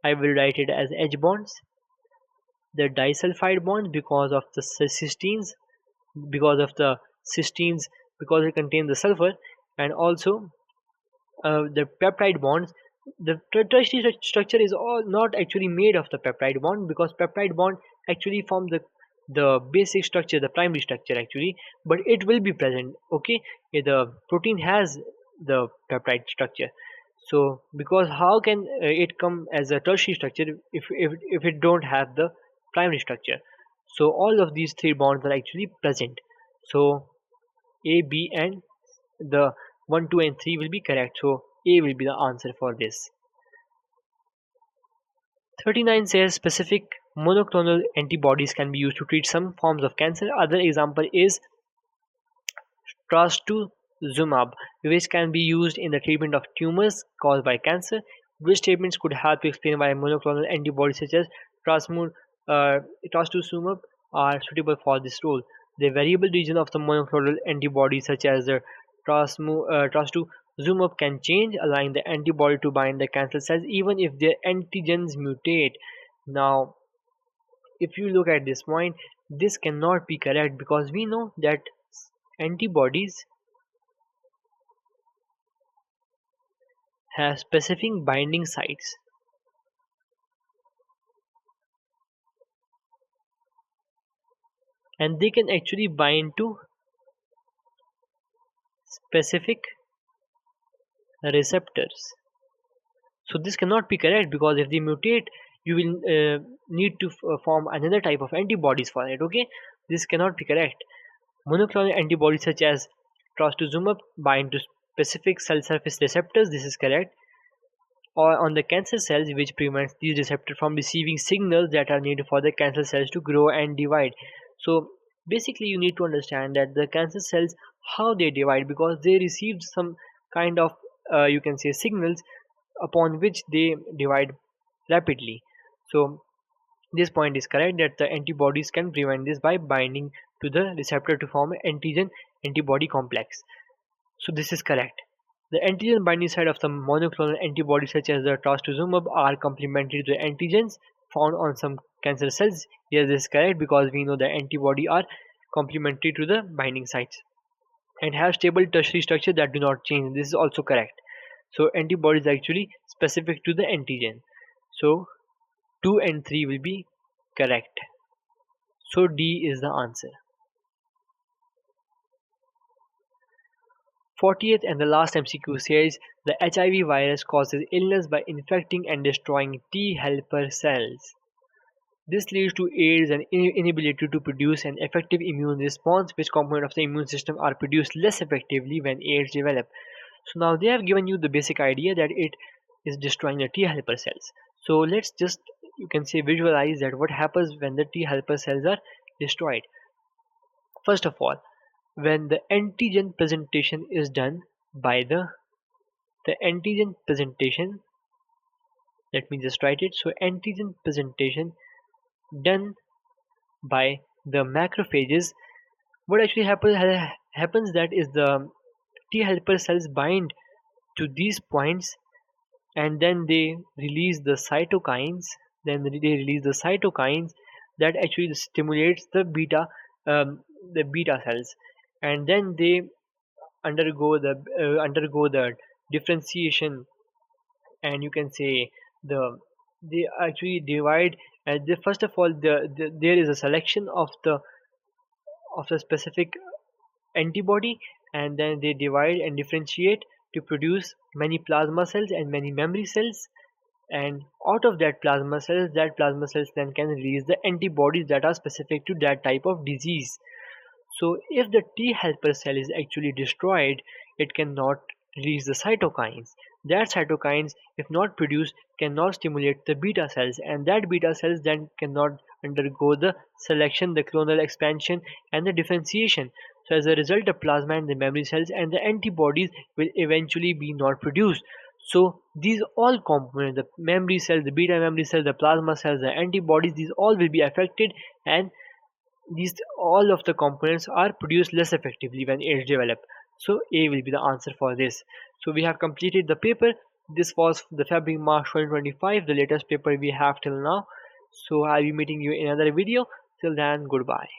I will write it as H bonds, the disulfide bonds because of the cysteines, because of the cysteines, because it contains the sulfur, and also the peptide bonds. The tertiary structure is all not actually made of the peptide bond, because peptide bond actually form the basic structure, the primary structure actually, but it will be present. Okay, the protein has the peptide structure. So because how can it come as a tertiary structure if it don't have the primary structure? So all of these three bonds are actually present. So A, B, and the 1, 2, and 3 will be correct. So A will be the answer for this. 39 says specific monoclonal antibodies can be used to treat some forms of cancer. Other example is trastuzumab, which can be used in the treatment of tumors caused by cancer. Which statements could help to explain why monoclonal antibodies such as trastuzumab are suitable for this role? The variable region of the monoclonal antibody, such as the trastuzumab, can change, allowing the antibody to bind the cancer cells even if their antigens mutate. Now, if you look at this point, this cannot be correct, because we know that antibodies have specific binding sites, and they can actually bind to specific receptors. So this cannot be correct, because if they mutate, you will need to form another type of antibodies for it. Okay, this cannot be correct. Monoclonal antibodies such as trastuzumab bind to specific cell surface receptors. This is correct. Or on the cancer cells, which prevents these receptors from receiving signals that are needed for the cancer cells to grow and divide. So basically you need to understand that the cancer cells, how they divide, because they received some kind of, you can say, signals upon which they divide rapidly. So this point is correct, that the antibodies can prevent this by binding to the receptor to form an antigen antibody complex. So this is correct. The antigen binding site of the monoclonal antibodies such as the trastuzumab are complementary to the antigens found on some cancer cells. Yes, this is correct, because we know the antibody are complementary to the binding sites and have stable tertiary structure that do not change. This is also correct. So antibody is actually specific to the antigen. So 2 and 3 will be correct. So D is the answer. 40th and the last MCQ says the HIV virus causes illness by infecting and destroying T helper cells. This leads to AIDS and inability to produce an effective immune response, which component of the immune system are produced less effectively when AIDS develop. So now they have given you the basic idea that it is destroying the T helper cells. So let's just, you can say, visualize that what happens when the T helper cells are destroyed. First of all, when the antigen presentation is done by the antigen presentation, let me just write it. So antigen presentation done by the macrophages, what actually happens that is the T helper cells bind to these points, and then they release the cytokines. That actually stimulates the beta cells, and then they undergo the differentiation, and you can say the they actually divide. And first of all, there is a selection of the specific antibody, and then they divide and differentiate to produce many plasma cells and many memory cells. And out of that plasma cells then can release the antibodies that are specific to that type of disease. So if the T helper cell is actually destroyed, it cannot release the cytokines. That cytokines, if not produced, cannot stimulate the beta cells, and that beta cells then cannot undergo the selection, the clonal expansion, and the differentiation. So as a result, the plasma and the memory cells and the antibodies will eventually be not produced. So these all components, the memory cells, the beta memory cells, the plasma cells, the antibodies, these all will be affected, and these all of the components are produced less effectively when age develop. So A will be the answer for this. So we have completed the paper. This was the February March 2025, the latest paper we have till now. So I'll be meeting you in another video. Till then, goodbye.